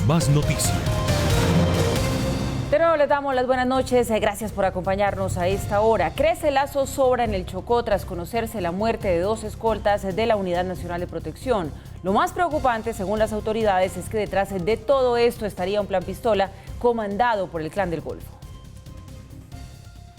Más Noticias. De nuevo les damos las buenas noches, gracias por acompañarnos a esta hora. Crece la zozobra en el Chocó tras conocerse la muerte de 2 escoltas de la Unidad Nacional de Protección. Lo más preocupante, según las autoridades, es que detrás de todo esto estaría un plan pistola comandado por el Clan del Golfo.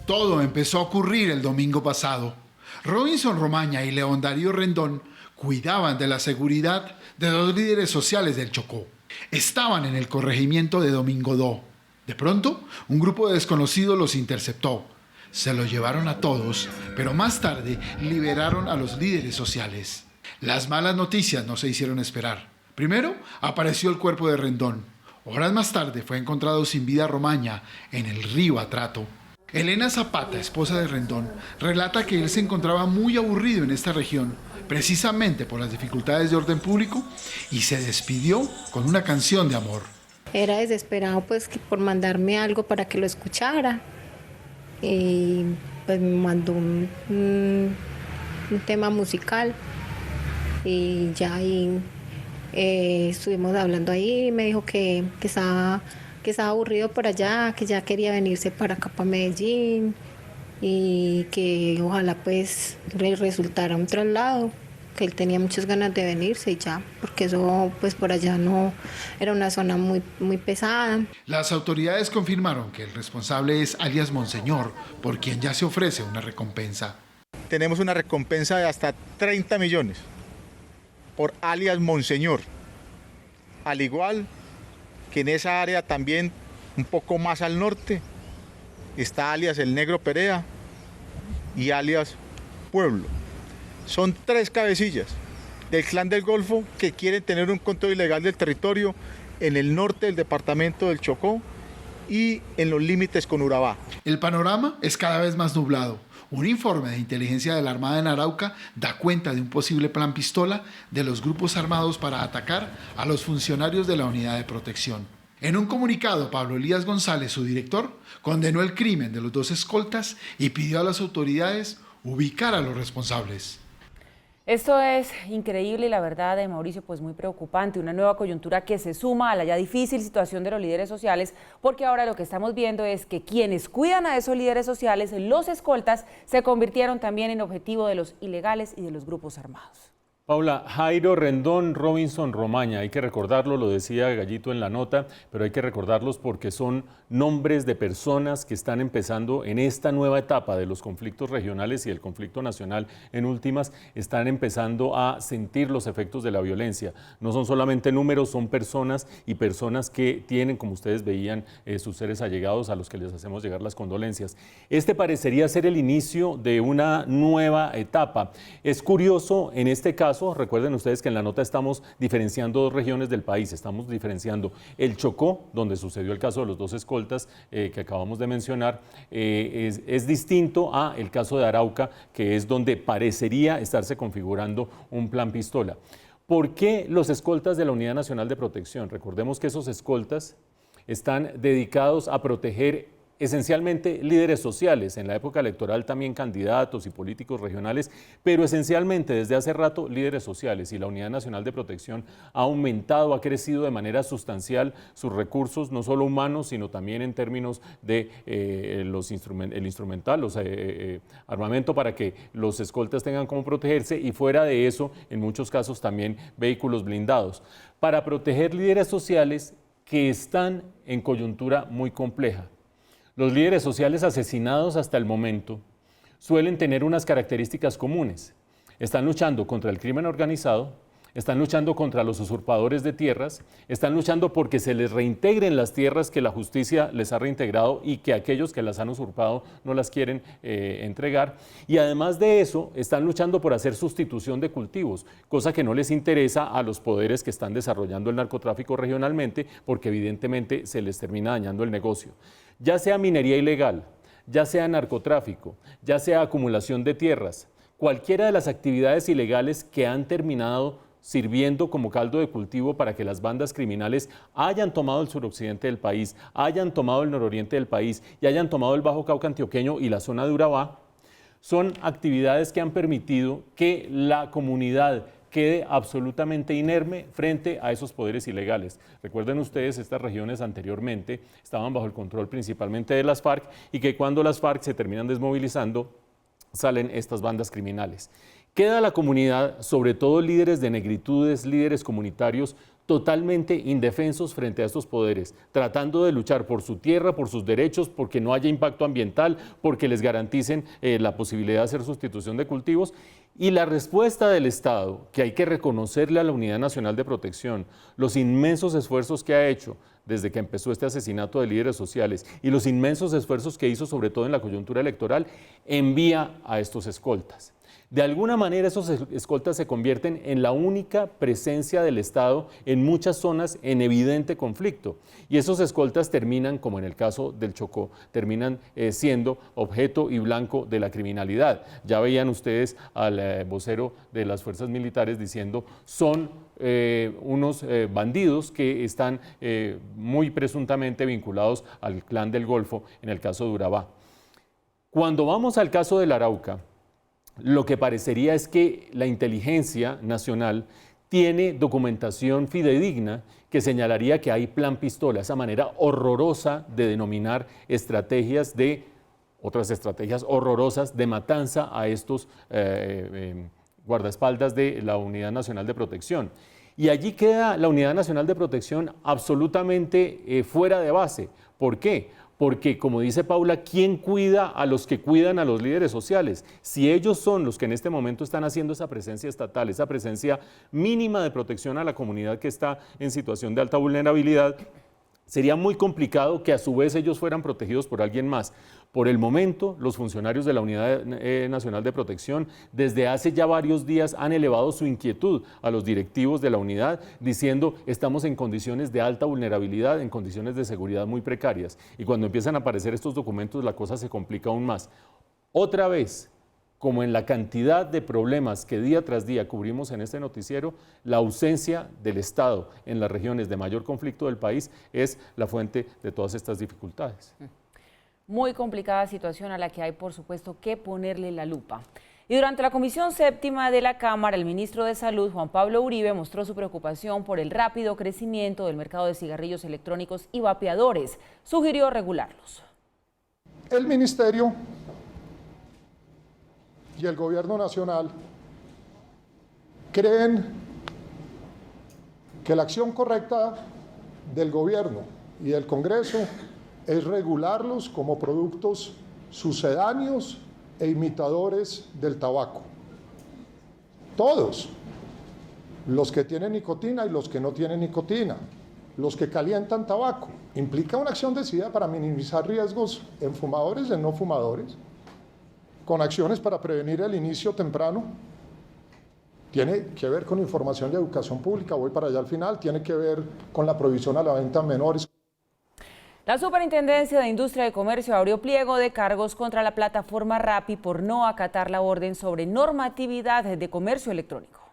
Todo empezó a ocurrir el domingo pasado. Robinson Romaña y León Darío Rendón cuidaban de la seguridad de 2 líderes sociales del Chocó. Estaban en el corregimiento de Domingodó. De pronto, un grupo de desconocidos los interceptó. Se los llevaron a todos, pero más tarde liberaron a los líderes sociales. Las malas noticias no se hicieron esperar. Primero, apareció el cuerpo de Rendón. Horas más tarde fue encontrado sin vida Romaña en el río Atrato. Elena Zapata, esposa de Rendón, relata que él se encontraba muy aburrido en esta región, precisamente por las dificultades de orden público, y se despidió con una canción de amor. Era desesperado pues por mandarme algo para que lo escuchara y pues me mandó un tema musical y ya ahí estuvimos hablando ahí y me dijo que estaba aburrido por allá, que ya quería venirse para acá, para Medellín, y que ojalá pues le resultara un traslado, que él tenía muchas ganas de venirse y ya, porque eso pues por allá no era una zona muy pesada. Las autoridades confirmaron que el responsable es alias Monseñor, por quien ya se ofrece una recompensa. Tenemos una recompensa de hasta 30 millones por alias Monseñor, al igual que en esa área también, un poco más al norte, está alias El Negro Perea y alias Pueblo. Son 3 cabecillas del Clan del Golfo que quieren tener un control ilegal del territorio en el norte del departamento del Chocó y en los límites con Urabá. El panorama es cada vez más nublado. Un informe de inteligencia de la Armada en Arauca da cuenta de un posible plan pistola de los grupos armados para atacar a los funcionarios de la unidad de protección. En un comunicado, Pablo Elías González, su director, condenó el crimen de los 2 escoltas y pidió a las autoridades ubicar a los responsables. Esto es increíble y la verdad, Mauricio, pues muy preocupante, una nueva coyuntura que se suma a la ya difícil situación de los líderes sociales, porque ahora lo que estamos viendo es que quienes cuidan a esos líderes sociales, los escoltas, se convirtieron también en objetivo de los ilegales y de los grupos armados. Paula, Jairo Rendón, Robinson Romaña, hay que recordarlo, lo decía Gallito en la nota, pero hay que recordarlos porque son nombres de personas que están empezando en esta nueva etapa de los conflictos regionales y el conflicto nacional en últimas, están empezando a sentir los efectos de la violencia. No son solamente números, son personas y personas que tienen, como ustedes veían, sus seres allegados a los que les hacemos llegar las condolencias. Este parecería ser el inicio de una nueva etapa. Es curioso en este caso. Recuerden ustedes que en la nota estamos diferenciando 2 regiones del país, estamos diferenciando el Chocó, donde sucedió el caso de los 2 escoltas que acabamos de mencionar, es distinto a el caso de Arauca, que es donde parecería estarse configurando un plan pistola. ¿Por qué los escoltas de la Unidad Nacional de Protección? Recordemos que esos escoltas están dedicados a proteger esencialmente líderes sociales, en la época electoral también candidatos y políticos regionales, pero esencialmente desde hace rato líderes sociales, y la Unidad Nacional de Protección ha aumentado, ha crecido de manera sustancial sus recursos, no solo humanos, sino también en términos de el instrumental, armamento para que los escoltas tengan cómo protegerse, y fuera de eso, en muchos casos también vehículos blindados, para proteger líderes sociales que están en coyuntura muy compleja. Los líderes sociales asesinados hasta el momento suelen tener unas características comunes. Están luchando contra el crimen organizado, están luchando contra los usurpadores de tierras, están luchando porque se les reintegren las tierras que la justicia les ha reintegrado y que aquellos que las han usurpado no las quieren entregar. Y además de eso, están luchando por hacer sustitución de cultivos, cosa que no les interesa a los poderes que están desarrollando el narcotráfico regionalmente, porque evidentemente se les termina dañando el negocio. Ya sea minería ilegal, ya sea narcotráfico, ya sea acumulación de tierras, cualquiera de las actividades ilegales que han terminado sirviendo como caldo de cultivo para que las bandas criminales hayan tomado el suroccidente del país, hayan tomado el nororiente del país y hayan tomado el Bajo Cauca antioqueño y la zona de Urabá, son actividades que han permitido que la comunidad quede absolutamente inerme frente a esos poderes ilegales. Recuerden ustedes, estas regiones anteriormente estaban bajo el control principalmente de las FARC y que cuando las FARC se terminan desmovilizando, salen estas bandas criminales. Queda la comunidad, sobre todo líderes de negritudes, líderes comunitarios, totalmente indefensos frente a estos poderes, tratando de luchar por su tierra, por sus derechos, porque no haya impacto ambiental, porque les garanticen la posibilidad de hacer sustitución de cultivos. Y la respuesta del Estado, que hay que reconocerle a la Unidad Nacional de Protección, los inmensos esfuerzos que ha hecho desde que empezó este asesinato de líderes sociales y los inmensos esfuerzos que hizo sobre todo en la coyuntura electoral, envía a estos escoltas. De alguna manera esos escoltas se convierten en la única presencia del Estado en muchas zonas en evidente conflicto. Y esos escoltas terminan, como en el caso del Chocó, terminan siendo objeto y blanco de la criminalidad. Ya veían ustedes al vocero de las fuerzas militares diciendo son unos bandidos que están muy presuntamente vinculados al Clan del Golfo, en el caso de Urabá. Cuando vamos al caso del Arauca, lo que parecería es que la inteligencia nacional tiene documentación fidedigna que señalaría que hay plan pistola, esa manera horrorosa de denominar otras estrategias horrorosas de matanza a estos guardaespaldas de la Unidad Nacional de Protección. Y allí queda la Unidad Nacional de Protección absolutamente fuera de base. ¿Por qué? Porque, como dice Paula, ¿quién cuida a los que cuidan a los líderes sociales? Si ellos son los que en este momento están haciendo esa presencia estatal, esa presencia mínima de protección a la comunidad que está en situación de alta vulnerabilidad, sería muy complicado que a su vez ellos fueran protegidos por alguien más. Por el momento, los funcionarios de la Unidad Nacional de Protección desde hace ya varios días han elevado su inquietud a los directivos de la unidad diciendo estamos en condiciones de alta vulnerabilidad, en condiciones de seguridad muy precarias. Y cuando empiezan a aparecer estos documentos la cosa se complica aún más. Otra vez, como en la cantidad de problemas que día tras día cubrimos en este noticiero, la ausencia del Estado en las regiones de mayor conflicto del país es la fuente de todas estas dificultades. Muy complicada situación a la que hay, por supuesto, que ponerle la lupa. Y durante la Comisión Séptima de la Cámara, el ministro de Salud, Juan Pablo Uribe, mostró su preocupación por el rápido crecimiento del mercado de cigarrillos electrónicos y vapeadores. Sugirió regularlos. El Ministerio y el Gobierno Nacional creen que la acción correcta del Gobierno y del Congreso es regularlos como productos sucedáneos e imitadores del tabaco. Todos, los que tienen nicotina y los que no tienen nicotina, los que calientan tabaco. Implica una acción decidida para minimizar riesgos en fumadores y en no fumadores, con acciones para prevenir el inicio temprano. Tiene que ver con información y educación pública, voy para allá al final, tiene que ver con la prohibición a la venta a menores. La Superintendencia de Industria y Comercio abrió pliego de cargos contra la plataforma Rappi por no acatar la orden sobre normatividad de comercio electrónico.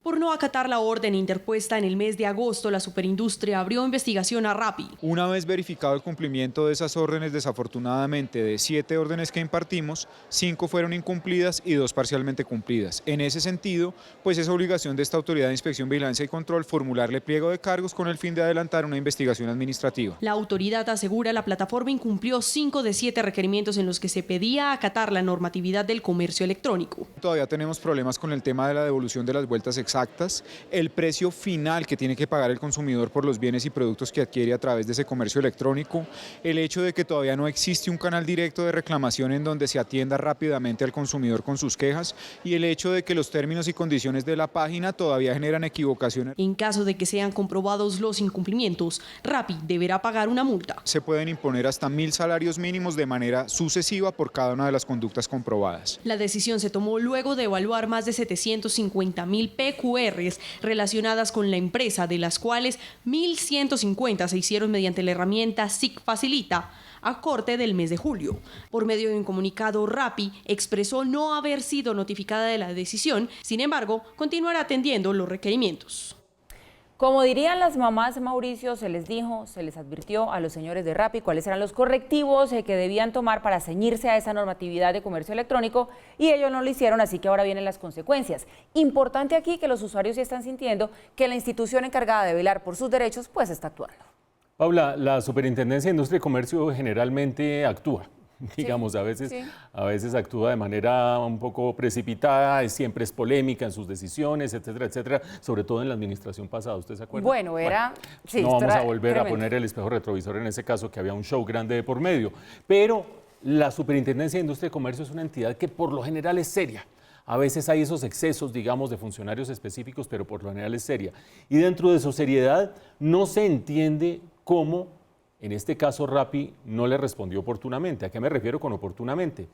Por no acatar la orden interpuesta en el mes de agosto, la Superindustria abrió investigación a Rappi. Una vez verificado el cumplimiento de esas órdenes, desafortunadamente de 7 órdenes que impartimos, 5 fueron incumplidas y 2 parcialmente cumplidas. En ese sentido, pues es obligación de esta Autoridad de Inspección, Vigilancia y Control formularle pliego de cargos con el fin de adelantar una investigación administrativa. La autoridad asegura la plataforma incumplió 5 de 7 requerimientos en los que se pedía acatar la normatividad del comercio electrónico. Todavía tenemos problemas con el tema de la devolución de las vueltas exactas, el precio final que tiene que pagar el consumidor por los bienes y productos que adquiere a través de ese comercio electrónico, el hecho de que todavía no existe un canal directo de reclamación en donde se atienda rápidamente al consumidor con sus quejas y el hecho de que los términos y condiciones de la página todavía generan equivocaciones. En caso de que sean comprobados los incumplimientos, Rappi deberá pagar una multa. Se pueden imponer hasta 1.000 salarios mínimos de manera sucesiva por cada una de las conductas comprobadas. La decisión se tomó luego de evaluar más de 750.000 PQRs relacionadas con la empresa, de las cuales 1.150 se hicieron mediante la herramienta SIC Facilita a corte del mes de julio. Por medio de un comunicado, Rappi expresó no haber sido notificada de la decisión, sin embargo, continuará atendiendo los requerimientos. Como dirían las mamás, Mauricio, se les dijo, se les advirtió a los señores de Rappi cuáles eran los correctivos que debían tomar para ceñirse a esa normatividad de comercio electrónico y ellos no lo hicieron, así que ahora vienen las consecuencias. Importante aquí que los usuarios ya están sintiendo que la institución encargada de velar por sus derechos pues está actuando. Paula, la Superintendencia de Industria y Comercio generalmente actúa. Digamos, a veces actúa de manera un poco precipitada, siempre es polémica en sus decisiones, etcétera, etcétera, sobre todo en la administración pasada, ¿usted se acuerda? Bueno, sí, no vamos a volver a poner el espejo retrovisor en ese caso, que había un show grande de por medio, pero la Superintendencia de Industria y Comercio es una entidad que por lo general es seria. A veces hay esos excesos, digamos, de funcionarios específicos, pero por lo general es seria. Y dentro de su seriedad no se entiende cómo, en este caso, Rappi no le respondió oportunamente. ¿A qué me refiero con oportunamente?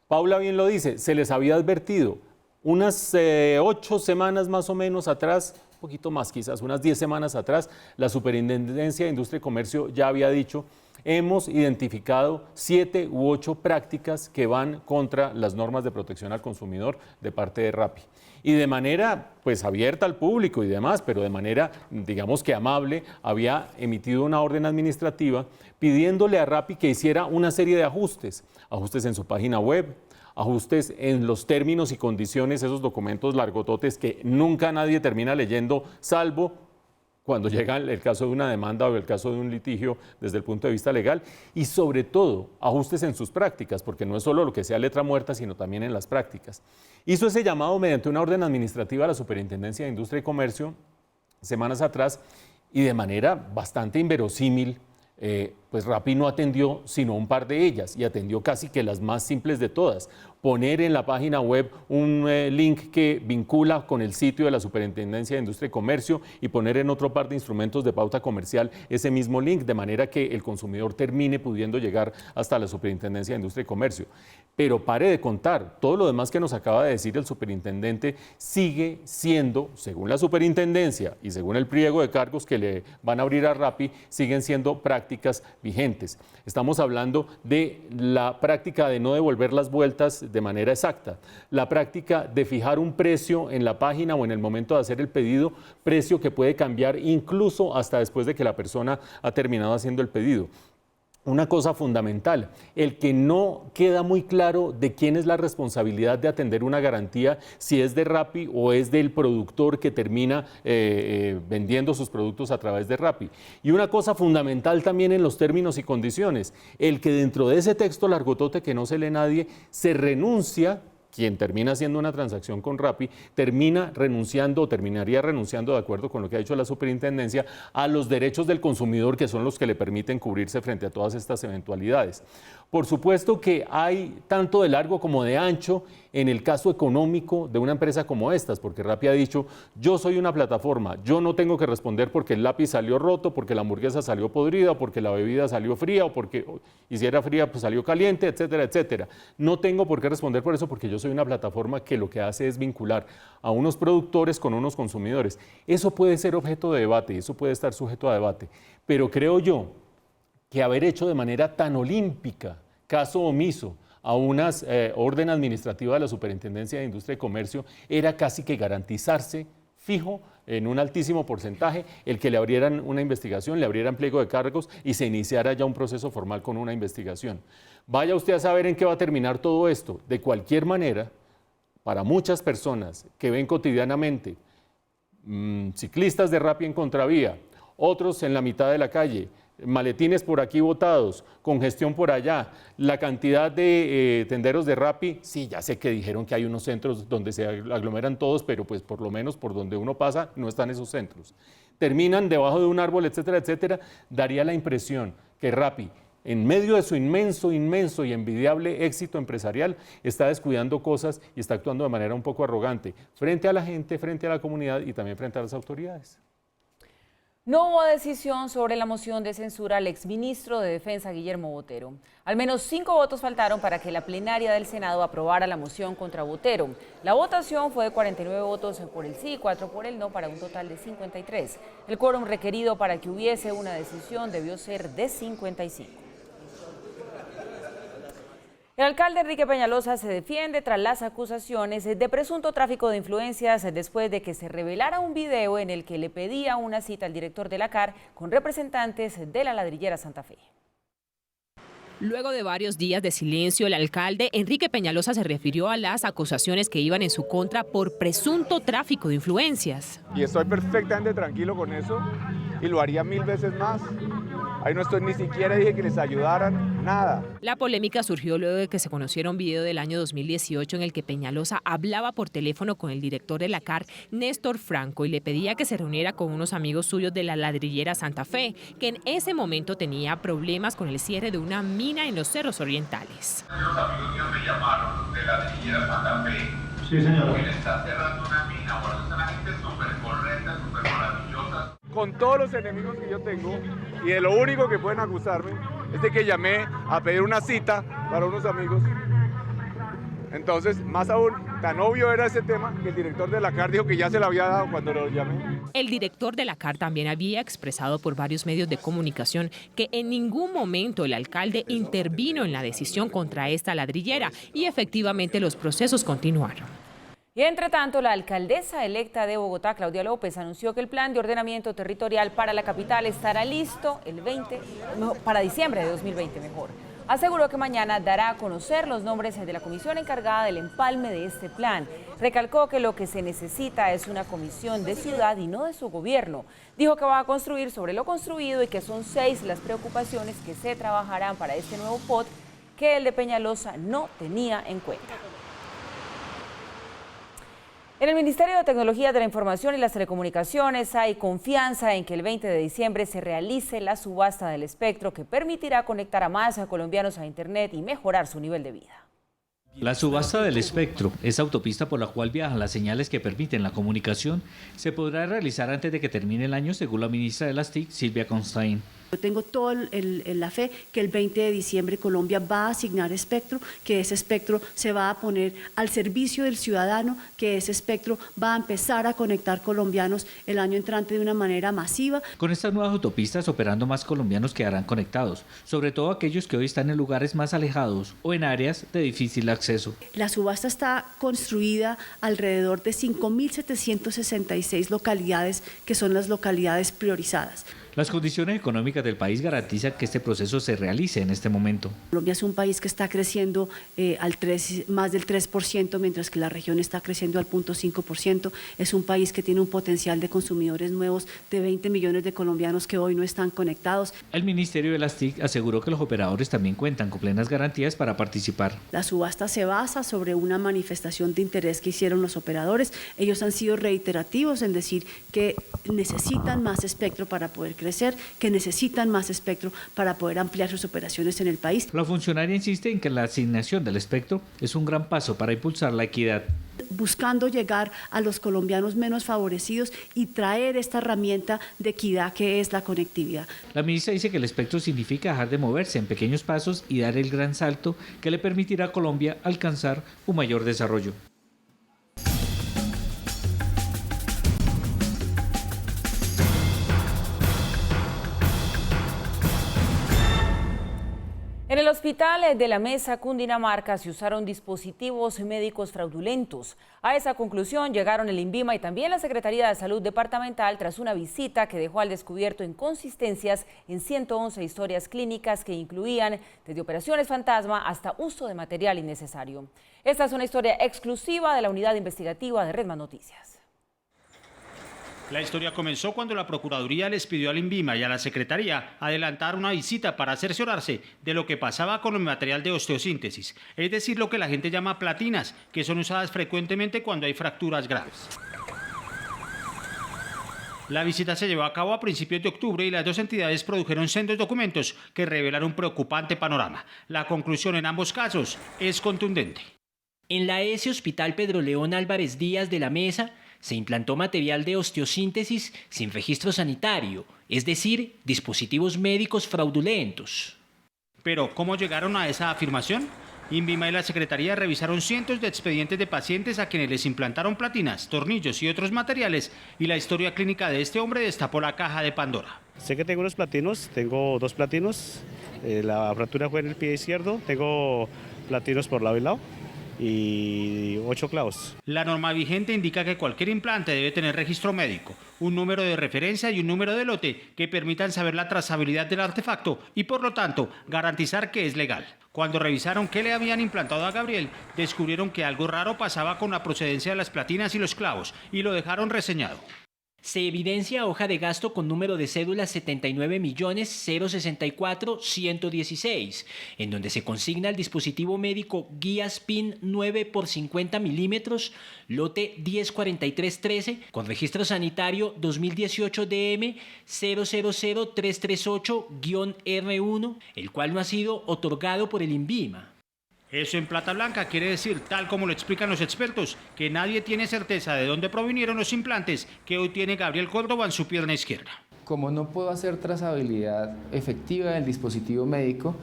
Paula bien lo dice, se les había advertido unas 8 semanas más o menos atrás, un poquito más quizás, unas 10 semanas atrás, la Superintendencia de Industria y Comercio ya había dicho, hemos identificado 7 u 8 prácticas que van contra las normas de protección al consumidor de parte de Rappi. Y de manera pues abierta al público y demás, pero de manera digamos que amable, había emitido una orden administrativa pidiéndole a Rappi que hiciera una serie de ajustes en su página web, ajustes en los términos y condiciones, esos documentos largototes que nunca nadie termina leyendo, salvo cuando llega el caso de una demanda o el caso de un litigio desde el punto de vista legal, y sobre todo ajustes en sus prácticas, porque no es solo lo que sea letra muerta, sino también en las prácticas. Hizo ese llamado mediante una orden administrativa a la Superintendencia de Industria y Comercio semanas atrás y de manera bastante inverosímil, pues Rappi no atendió sino un par de ellas y atendió casi que las más simples de todas. Poner en la página web un link que vincula con el sitio de la Superintendencia de Industria y Comercio y poner en otro par de instrumentos de pauta comercial ese mismo link, de manera que el consumidor termine pudiendo llegar hasta la Superintendencia de Industria y Comercio. Pero pare de contar, todo lo demás que nos acaba de decir el superintendente sigue siendo, según la superintendencia y según el pliego de cargos que le van a abrir a Rappi, siguen siendo prácticas vigentes. Estamos hablando de la práctica de no devolver las vueltas de manera exacta, la práctica de fijar un precio en la página o en el momento de hacer el pedido, precio que puede cambiar incluso hasta después de que la persona ha terminado haciendo el pedido. Una cosa fundamental, el que no queda muy claro de quién es la responsabilidad de atender una garantía, si es de Rappi o es del productor que termina vendiendo sus productos a través de Rappi. Y una cosa fundamental también en los términos y condiciones, el que dentro de ese texto largotote que no se lee nadie, se renuncia, quien termina haciendo una transacción con Rappi, termina renunciando o terminaría renunciando, de acuerdo con lo que ha dicho la superintendencia, a los derechos del consumidor, que son los que le permiten cubrirse frente a todas estas eventualidades. Por supuesto que hay tanto de largo como de ancho en el caso económico de una empresa como estas, porque Rappi ha dicho, yo soy una plataforma, yo no tengo que responder porque el lápiz salió roto, porque la hamburguesa salió podrida, o porque la bebida salió fría, o porque, y si era fría, pues salió caliente, etcétera, etcétera. No tengo por qué responder por eso, porque yo soy una plataforma que lo que hace es vincular a unos productores con unos consumidores. Eso puede ser objeto de debate y eso puede estar sujeto a debate, pero creo yo que haber hecho de manera tan olímpica caso omiso a una orden administrativa de la Superintendencia de Industria y Comercio era casi que garantizarse fijo en un altísimo porcentaje el que le abrieran una investigación, le abrieran pliego de cargos y se iniciara ya un proceso formal con una investigación. Vaya usted a saber en qué va a terminar todo esto. De cualquier manera, para muchas personas que ven cotidianamente ciclistas de Rappi en contravía, otros en la mitad de la calle, maletines por aquí botados, congestión por allá, la cantidad de tenderos de Rappi, sí, ya sé que dijeron que hay unos centros donde se aglomeran todos, pero pues por lo menos por donde uno pasa no están esos centros. Terminan debajo de un árbol, etcétera, etcétera. Daría la impresión que Rappi, en medio de su inmenso y envidiable éxito empresarial, está descuidando cosas y está actuando de manera un poco arrogante frente a la gente, frente a la comunidad y también frente a las autoridades. No hubo decisión sobre la moción de censura al exministro de Defensa, Guillermo Botero. Al menos 5 votos faltaron para que la plenaria del Senado aprobara la moción contra Botero. La votación fue de 49 votos por el sí y 4 por el no, para un total de 53. El quórum requerido para que hubiese una decisión debió ser de 55. El alcalde Enrique Peñalosa se defiende tras las acusaciones de presunto tráfico de influencias después de que se revelara un video en el que le pedía una cita al director de la CAR con representantes de la Ladrillera Santa Fe. Luego de varios días de silencio, el alcalde Enrique Peñalosa se refirió a las acusaciones que iban en su contra por presunto tráfico de influencias. Y estoy perfectamente tranquilo con eso y lo haría 1000 veces más. Ahí no estoy, ni siquiera dije que les ayudaran, nada. La polémica surgió luego de que se conociera un video del año 2018 en el que Peñalosa hablaba por teléfono con el director de la CAR, Néstor Franco, y le pedía que se reuniera con unos amigos suyos de la Ladrillera Santa Fe, que en ese momento tenía problemas con el cierre de una mina en los Cerros Orientales. Los amigos míos me llamaron de la Ladrillera Santa Fe. Sí, señor. Él está cerrando una mina, bueno, es una gente súper correcta, súper maravillosa. Con todos los enemigos que yo tengo, y de lo único que pueden acusarme es de que llamé a pedir una cita para unos amigos. Entonces, más aún, tan obvio era ese tema que el director de la CAR dijo que ya se lo había dado cuando lo llamé. El director de la CAR también había expresado por varios medios de comunicación que en ningún momento el alcalde intervino en la decisión contra esta ladrillera y efectivamente los procesos continuaron. Y entre tanto, la alcaldesa electa de Bogotá, Claudia López, anunció que el plan de ordenamiento territorial para la capital estará listo para diciembre de 2020 mejor. Aseguró que mañana dará a conocer los nombres de la comisión encargada del empalme de este plan. Recalcó que lo que se necesita es una comisión de ciudad y no de su gobierno. Dijo que va a construir sobre lo construido y que son 6 las preocupaciones que se trabajarán para este nuevo POT que el de Peñalosa no tenía en cuenta. En el Ministerio de Tecnología de la Información y las Telecomunicaciones hay confianza en que el 20 de diciembre se realice la subasta del espectro que permitirá conectar a más colombianos a Internet y mejorar su nivel de vida. La subasta del espectro, esa autopista por la cual viajan las señales que permiten la comunicación, se podrá realizar antes de que termine el año, según la ministra de las TIC, Silvia Constaín. Yo tengo toda la fe que el 20 de diciembre Colombia va a asignar espectro, que ese espectro se va a poner al servicio del ciudadano, que ese espectro va a empezar a conectar colombianos el año entrante de una manera masiva. Con estas nuevas autopistas operando, más colombianos quedarán conectados, sobre todo aquellos que hoy están en lugares más alejados o en áreas de difícil acceso. La subasta está construida alrededor de 5.766 localidades, que son las localidades priorizadas. Las condiciones económicas del país garantizan que este proceso se realice en este momento. Colombia es un país que está creciendo más del 3%, mientras que la región está creciendo al 0.5%. Es un país que tiene un potencial de consumidores nuevos de 20 millones de colombianos que hoy no están conectados. El Ministerio de las TIC aseguró que los operadores también cuentan con plenas garantías para participar. La subasta se basa sobre una manifestación de interés que hicieron los operadores. Ellos han sido reiterativos en decir que necesitan más espectro para poder crecer, que necesitan más espectro para poder ampliar sus operaciones en el país. La funcionaria insiste en que la asignación del espectro es un gran paso para impulsar la equidad. Buscando llegar a los colombianos menos favorecidos y traer esta herramienta de equidad que es la conectividad. La ministra dice que el espectro significa dejar de moverse en pequeños pasos y dar el gran salto que le permitirá a Colombia alcanzar un mayor desarrollo. En el hospital de La Mesa, Cundinamarca, se usaron dispositivos médicos fraudulentos. A esa conclusión llegaron el INVIMA y también la Secretaría de Salud Departamental tras una visita que dejó al descubierto inconsistencias en 111 historias clínicas que incluían desde operaciones fantasma hasta uso de material innecesario. Esta es una historia exclusiva de la unidad investigativa de Red Más Noticias. La historia comenzó cuando la Procuraduría les pidió al INVIMA y a la Secretaría adelantar una visita para cerciorarse de lo que pasaba con el material de osteosíntesis, es decir, lo que la gente llama platinas, que son usadas frecuentemente cuando hay fracturas graves. La visita se llevó a cabo a principios de octubre y las dos entidades produjeron sendos documentos que revelan un preocupante panorama. La conclusión en ambos casos es contundente. En la ES Hospital Pedro León Álvarez Díaz de La Mesa se implantó material de osteosíntesis sin registro sanitario, es decir, dispositivos médicos fraudulentos. Pero, ¿cómo llegaron a esa afirmación? INVIMA y la Secretaría revisaron cientos de expedientes de pacientes a quienes les implantaron platinas, tornillos y otros materiales, y la historia clínica de este hombre destapó la caja de Pandora. Sé que tengo unos platinos, tengo 2 platinos, la fractura fue en el pie izquierdo, tengo platinos por lado y lado y 8 clavos. La norma vigente indica que cualquier implante debe tener registro médico, un número de referencia y un número de lote que permitan saber la trazabilidad del artefacto y, por lo tanto, garantizar que es legal. Cuando revisaron qué le habían implantado a Gabriel, descubrieron que algo raro pasaba con la procedencia de las platinas y los clavos y lo dejaron reseñado. Se evidencia hoja de gasto con número de cédula 79.064.116, en donde se consigna el dispositivo médico guía SPIN 9 por 50 milímetros, lote 104313, con registro sanitario 2018 DM 000338-R1, el cual no ha sido otorgado por el INVIMA. Eso en plata blanca quiere decir, tal como lo explican los expertos, que nadie tiene certeza de dónde provinieron los implantes que hoy tiene Gabriel Córdoba en su pierna izquierda. Como no puedo hacer trazabilidad efectiva del dispositivo médico,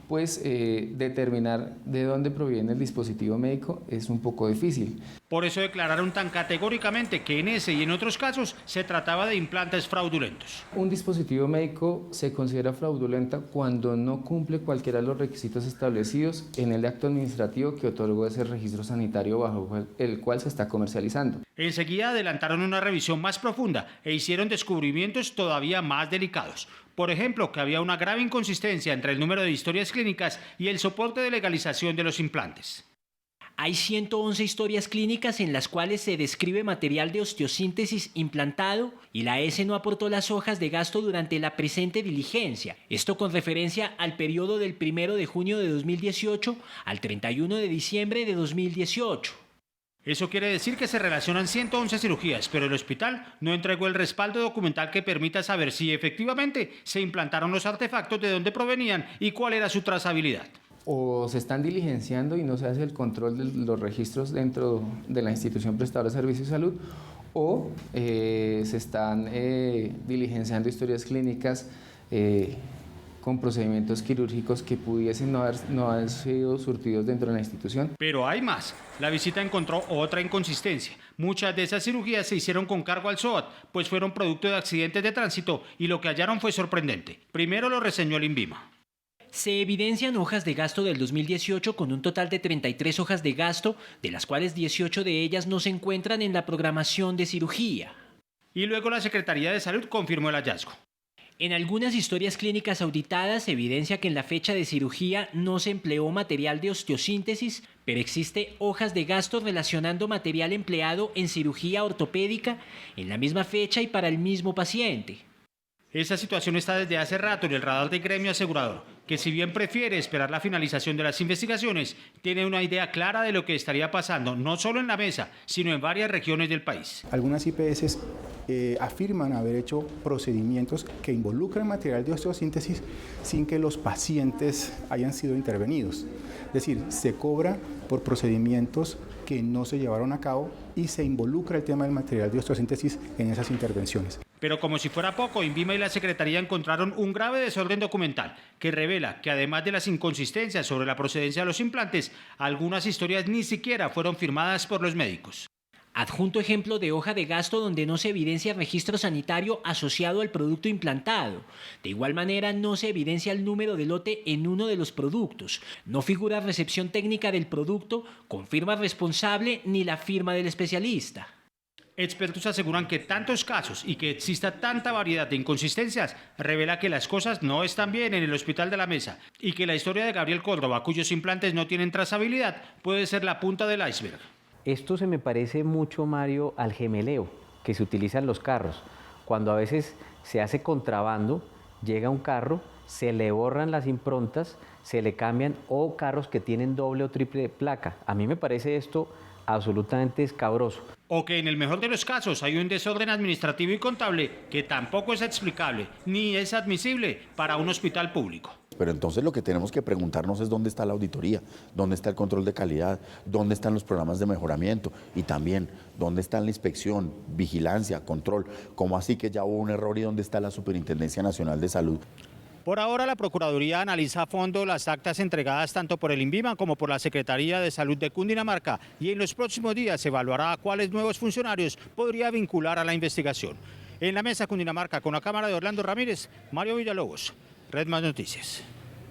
pues determinar de dónde proviene el dispositivo médico es un poco difícil. Por eso declararon tan categóricamente que en ese y en otros casos se trataba de implantes fraudulentos. Un dispositivo médico se considera fraudulento cuando no cumple cualquiera de los requisitos establecidos en el acto administrativo que otorgó ese registro sanitario bajo el cual se está comercializando. Enseguida adelantaron una revisión más profunda e hicieron descubrimientos todavía más delicados. Por ejemplo, que había una grave inconsistencia entre el número de historias clínicas y el soporte de legalización de los implantes. Hay 111 historias clínicas en las cuales se describe material de osteosíntesis implantado y la ES no aportó las hojas de gasto durante la presente diligencia. Esto con referencia al periodo del 1 de junio de 2018 al 31 de diciembre de 2018. Eso quiere decir que se relacionan 111 cirugías, pero el hospital no entregó el respaldo documental que permita saber si efectivamente se implantaron los artefactos, de dónde provenían y cuál era su trazabilidad. O se están diligenciando y no se hace el control de los registros dentro de la institución prestadora de servicios de salud, o se están diligenciando historias clínicas con procedimientos quirúrgicos que pudiesen no haber sido surtidos dentro de la institución. Pero hay más. La visita encontró otra inconsistencia. Muchas de esas cirugías se hicieron con cargo al SOAT, pues fueron producto de accidentes de tránsito y lo que hallaron fue sorprendente. Primero lo reseñó el INVIMA. Se evidencian hojas de gasto del 2018 con un total de 33 hojas de gasto, de las cuales 18 de ellas no se encuentran en la programación de cirugía. Y luego la Secretaría de Salud confirmó el hallazgo. En algunas historias clínicas auditadas se evidencia que en la fecha de cirugía no se empleó material de osteosíntesis, pero existe hojas de gasto relacionando material empleado en cirugía ortopédica en la misma fecha y para el mismo paciente. Esa situación está desde hace rato en el radar del gremio asegurador, que si bien prefiere esperar la finalización de las investigaciones, tiene una idea clara de lo que estaría pasando, no solo en la mesa, sino en varias regiones del país. Algunas IPS afirman haber hecho procedimientos que involucran material de osteosíntesis sin que los pacientes hayan sido intervenidos. Es decir, se cobra por procedimientos que no se llevaron a cabo y se involucra el tema del material de osteosíntesis en esas intervenciones. Pero como si fuera poco, INVIMA y la Secretaría encontraron un grave desorden documental que revela que además de las inconsistencias sobre la procedencia de los implantes, algunas historias ni siquiera fueron firmadas por los médicos. Adjunto ejemplo de hoja de gasto donde no se evidencia registro sanitario asociado al producto implantado. De igual manera, no se evidencia el número de lote en uno de los productos. No figura recepción técnica del producto, con firma responsable ni la firma del especialista. Expertos aseguran que tantos casos y que exista tanta variedad de inconsistencias revela que las cosas no están bien en el Hospital de la Mesa y que la historia de Gabriel Córdoba, cuyos implantes no tienen trazabilidad, puede ser la punta del iceberg. Esto se me parece mucho, Mario, al gemeleo que se utiliza en los carros. Cuando a veces se hace contrabando, llega un carro, se le borran las improntas, se le cambian, o carros que tienen doble o triple placa. A mí me parece esto absolutamente escabroso. O que en el mejor de los casos hay un desorden administrativo y contable que tampoco es explicable ni es admisible para un hospital público. Pero entonces lo que tenemos que preguntarnos es dónde está la auditoría, dónde está el control de calidad, dónde están los programas de mejoramiento y también dónde está la inspección, vigilancia, control, cómo así que ya hubo un error y dónde está la Superintendencia Nacional de Salud. Por ahora, la Procuraduría analiza a fondo las actas entregadas tanto por el INVIMA como por la Secretaría de Salud de Cundinamarca y en los próximos días se evaluará a cuáles nuevos funcionarios podría vincular a la investigación. En la mesa Cundinamarca, con la cámara de Orlando Ramírez, Mario Villalobos, Red Más Noticias.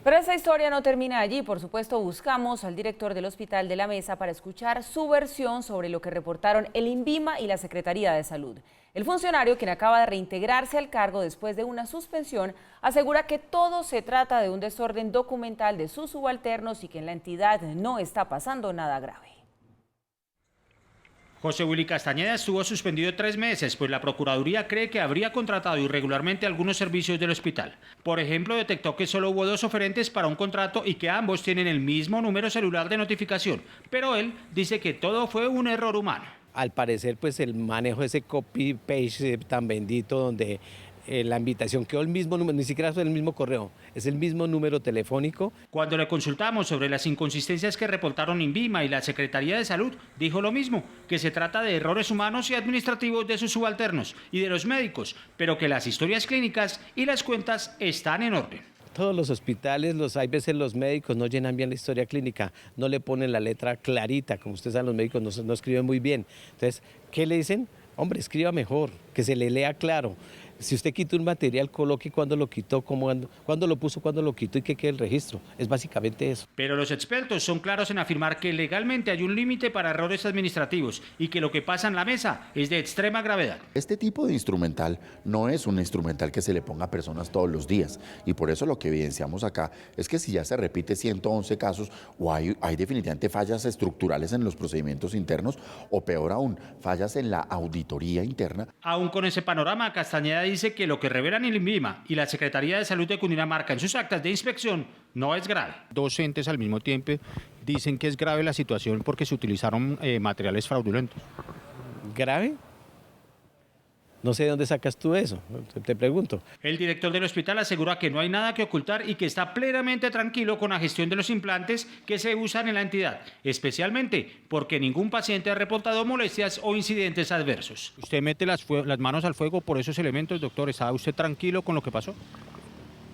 Pero esa historia no termina allí. Por supuesto, buscamos al director del Hospital de la Mesa para escuchar su versión sobre lo que reportaron el INVIMA y la Secretaría de Salud. El funcionario, quien acaba de reintegrarse al cargo después de una suspensión, asegura que todo se trata de un desorden documental de sus subalternos y que en la entidad no está pasando nada grave. José Willy Castañeda estuvo suspendido 3 meses, pues la Procuraduría cree que habría contratado irregularmente algunos servicios del hospital. Por ejemplo, detectó que solo hubo 2 oferentes para un contrato y que ambos tienen el mismo número celular de notificación, pero él dice que todo fue un error humano. Al parecer, pues el manejo de ese copy-paste tan bendito donde la invitación quedó el mismo número, ni siquiera fue el mismo correo, es el mismo número telefónico. Cuando le consultamos sobre las inconsistencias que reportaron INVIMA y la Secretaría de Salud, dijo lo mismo, que se trata de errores humanos y administrativos de sus subalternos y de los médicos, pero que las historias clínicas y las cuentas están en orden. Todos los hospitales, hay veces los médicos no llenan bien la historia clínica, no le ponen la letra clarita, como ustedes saben, los médicos no escriben muy bien. Entonces, ¿qué le dicen? Hombre, escriba mejor, que se le lea claro. Si usted quita un material, coloque cuándo lo quitó, cuándo lo puso, cuándo lo quitó y que quede el registro. Es básicamente eso. Pero los expertos son claros en afirmar que legalmente hay un límite para errores administrativos y que lo que pasa en la mesa es de extrema gravedad. Este tipo de instrumental no es un instrumental que se le ponga a personas todos los días y por eso lo que evidenciamos acá es que si ya se repite 111 casos o hay definitivamente fallas estructurales en los procedimientos internos o peor aún, fallas en la auditoría interna. Aún con ese panorama, Castañeda dice que lo que revelan el INVIMA y la Secretaría de Salud de Cundinamarca en sus actas de inspección no es grave. 2 entes al mismo tiempo dicen que es grave la situación porque se utilizaron materiales fraudulentos. ¿Grave? No sé de dónde sacas tú eso, te pregunto. El director del hospital asegura que no hay nada que ocultar y que está plenamente tranquilo con la gestión de los implantes que se usan en la entidad, especialmente porque ningún paciente ha reportado molestias o incidentes adversos. Usted mete las manos al fuego por esos elementos, doctor. ¿Está usted tranquilo con lo que pasó?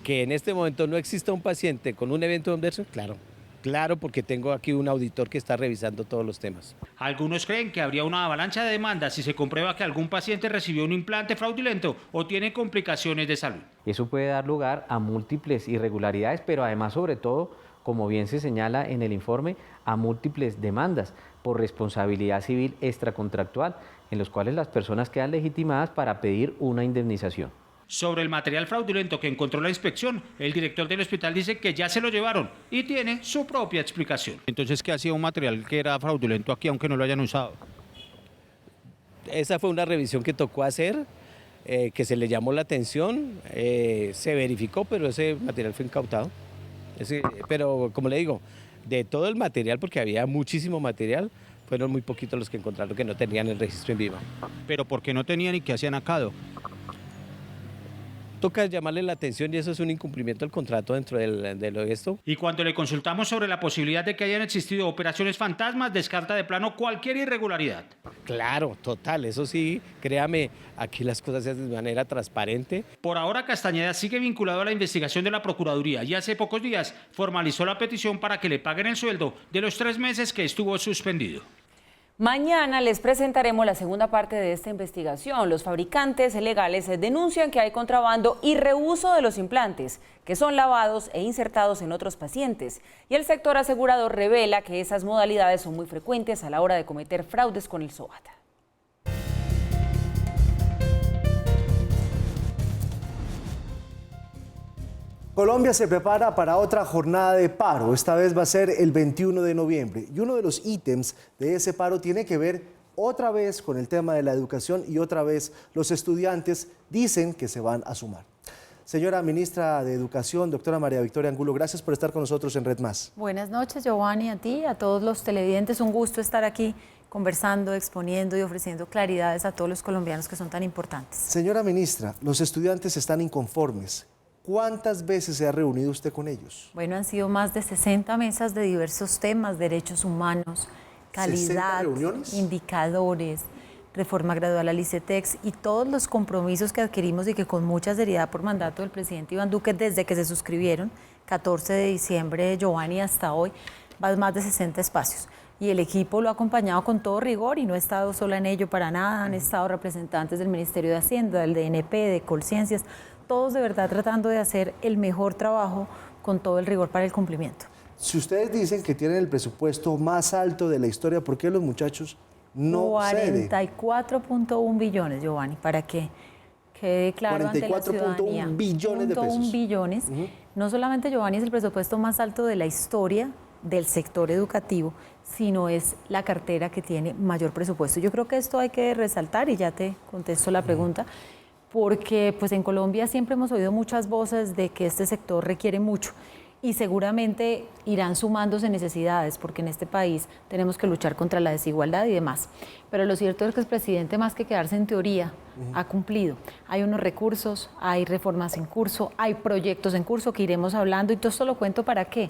Que en este momento no exista un paciente con un evento adverso, claro. Claro, porque tengo aquí un auditor que está revisando todos los temas. Algunos creen que habría una avalancha de demandas si se comprueba que algún paciente recibió un implante fraudulento o tiene complicaciones de salud. Eso puede dar lugar a múltiples irregularidades, pero además, sobre todo, como bien se señala en el informe, a múltiples demandas por responsabilidad civil extracontractual, en los cuales las personas quedan legitimadas para pedir una indemnización. Sobre el material fraudulento que encontró la inspección, el director del hospital dice que ya se lo llevaron y tiene su propia explicación. Entonces, ¿qué hacía un material que era fraudulento aquí aunque no lo hayan usado? Esa fue una revisión que tocó hacer, que se le llamó la atención, se verificó, pero ese material fue incautado. Pero como le digo, de todo el material, porque había muchísimo material, fueron muy poquitos los que encontraron que no tenían el registro INVIMA. ¿Pero por qué no tenían y qué hacían acá? Toca llamarle la atención y eso es un incumplimiento del contrato dentro de esto. Y cuando le consultamos sobre la posibilidad de que hayan existido operaciones fantasmas, descarta de plano cualquier irregularidad. Claro, total, eso sí, créame, aquí las cosas se hacen de manera transparente. Por ahora, Castañeda sigue vinculado a la investigación de la Procuraduría y hace pocos días formalizó la petición para que le paguen el sueldo de los 3 meses que estuvo suspendido. Mañana les presentaremos la segunda parte de esta investigación. Los fabricantes legales denuncian que hay contrabando y reuso de los implantes, que son lavados e insertados en otros pacientes. Y el sector asegurador revela que esas modalidades son muy frecuentes a la hora de cometer fraudes con el SOAT. Colombia se prepara para otra jornada de paro. Esta vez va a ser el 21 de noviembre. Y uno de los ítems de ese paro tiene que ver otra vez con el tema de la educación y otra vez los estudiantes dicen que se van a sumar. Señora Ministra de Educación, doctora María Victoria Angulo, gracias por estar con nosotros en Red Más. Buenas noches, Giovanni, a ti, a todos los televidentes. Un gusto estar aquí conversando, exponiendo y ofreciendo claridades a todos los colombianos que son tan importantes. Señora Ministra, los estudiantes están inconformes. ¿Cuántas veces se ha reunido usted con ellos? Bueno, han sido más de 60 mesas de diversos temas, derechos humanos, calidad, indicadores, reforma gradual al ICETEX y todos los compromisos que adquirimos y que con mucha seriedad por mandato del presidente Iván Duque desde que se suscribieron, 14 de diciembre, Giovanni, hasta hoy, más de 60 espacios. Y el equipo lo ha acompañado con todo rigor y no he estado sola en ello para nada, han estado representantes del Ministerio de Hacienda, del DNP, de Colciencias, todos de verdad tratando de hacer el mejor trabajo con todo el rigor para el cumplimiento. Si ustedes dicen que tienen el presupuesto más alto de la historia, ¿por qué los muchachos no ceden? 44.1 billones, Giovanni, para que quede claro ante la ciudadanía. 44.1 billones de pesos. 1 billones. No solamente, Giovanni, es el presupuesto más alto de la historia del sector educativo, sino es la cartera que tiene mayor presupuesto. Yo creo que esto hay que resaltar y ya te contesto la pregunta, porque pues en Colombia siempre hemos oído muchas voces de que este sector requiere mucho y seguramente irán sumándose necesidades, porque en este país tenemos que luchar contra la desigualdad y demás. Pero lo cierto es que el presidente, más que quedarse en teoría, ha cumplido. Hay unos recursos, hay reformas en curso, hay proyectos en curso que iremos hablando, y todo esto lo cuento ¿para qué?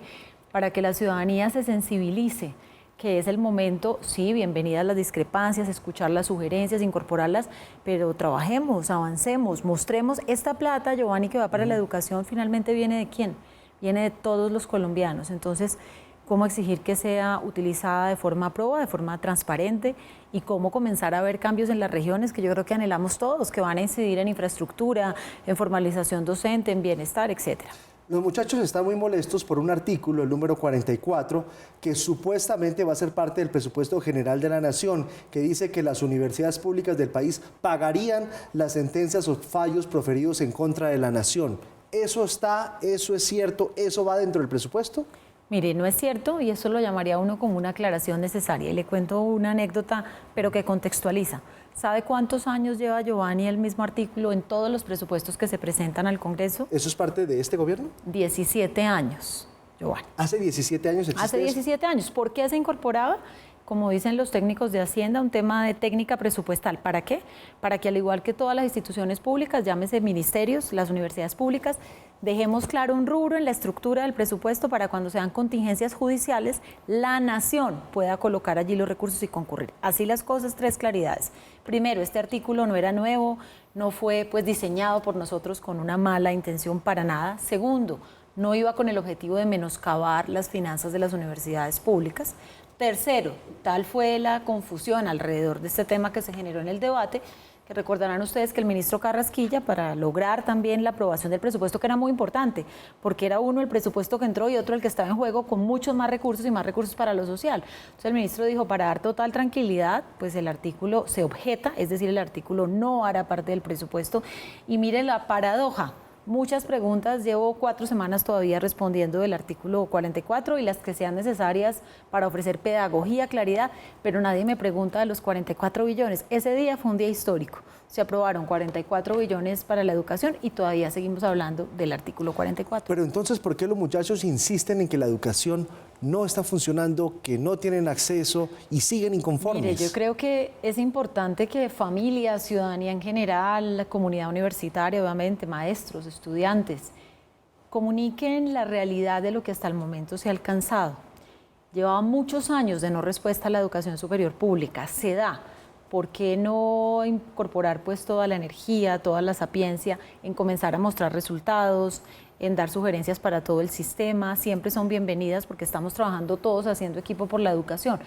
Para que la ciudadanía se sensibilice, que es el momento, sí, bienvenidas las discrepancias, escuchar las sugerencias, incorporarlas, pero trabajemos, avancemos, mostremos esta plata, Giovanni, que va para la educación, finalmente viene ¿de quién? Viene de todos los colombianos. Entonces, cómo exigir que sea utilizada de forma proba, de forma transparente, y cómo comenzar a ver cambios en las regiones que yo creo que anhelamos todos, que van a incidir en infraestructura, en formalización docente, en bienestar, etcétera. Los muchachos están muy molestos por un artículo, el número 44, que supuestamente va a ser parte del presupuesto general de la Nación, que dice que las universidades públicas del país pagarían las sentencias o fallos proferidos en contra de la Nación. ¿Eso está, eso es cierto, eso va dentro del presupuesto? Mire, no es cierto, y eso lo llamaría uno como una aclaración necesaria. Y le cuento una anécdota, pero que contextualiza. ¿Sabe cuántos años lleva, Giovanni, el mismo artículo en todos los presupuestos que se presentan al Congreso? ¿Eso es parte de este gobierno? 17 años, Giovanni. ¿Hace 17 años existe Hace 17 años. ¿Por qué se incorporaba? Como dicen los técnicos de Hacienda, un tema de técnica presupuestal. ¿Para qué? Para que, al igual que todas las instituciones públicas, llámese ministerios, las universidades públicas, dejemos claro un rubro en la estructura del presupuesto para cuando sean contingencias judiciales, la Nación pueda colocar allí los recursos y concurrir. Así las cosas, 3 claridades. Primero, este artículo no era nuevo, no fue pues diseñado por nosotros con una mala intención para nada. Segundo, no iba con el objetivo de menoscabar las finanzas de las universidades públicas. Tercero, tal fue la confusión alrededor de este tema que se generó en el debate, que recordarán ustedes que el ministro Carrasquilla, para lograr también la aprobación del presupuesto, que era muy importante, porque era uno el presupuesto que entró y otro el que estaba en juego, con muchos más recursos y más recursos para lo social. Entonces el ministro dijo, para dar total tranquilidad, pues el artículo se objeta, es decir, el artículo no hará parte del presupuesto. Y mire la paradoja. Muchas preguntas, llevo 4 semanas todavía respondiendo del artículo 44 y las que sean necesarias para ofrecer pedagogía, claridad, pero nadie me pregunta de los 44 billones. Ese día fue un día histórico. Se aprobaron 44 billones para la educación y todavía seguimos hablando del artículo 44. Pero entonces, ¿por qué los muchachos insisten en que la educación no está funcionando, que no tienen acceso y siguen inconformes? Mire, yo creo que es importante que familias, ciudadanía en general, la comunidad universitaria, obviamente, maestros, estudiantes, comuniquen la realidad de lo que hasta el momento se ha alcanzado. Llevaba muchos años de no respuesta a la educación superior pública, se da. ¿Por qué no incorporar pues toda la energía, toda la sapiencia en comenzar a mostrar resultados, en dar sugerencias para todo el sistema? Siempre son bienvenidas porque estamos trabajando todos haciendo equipo por la educación.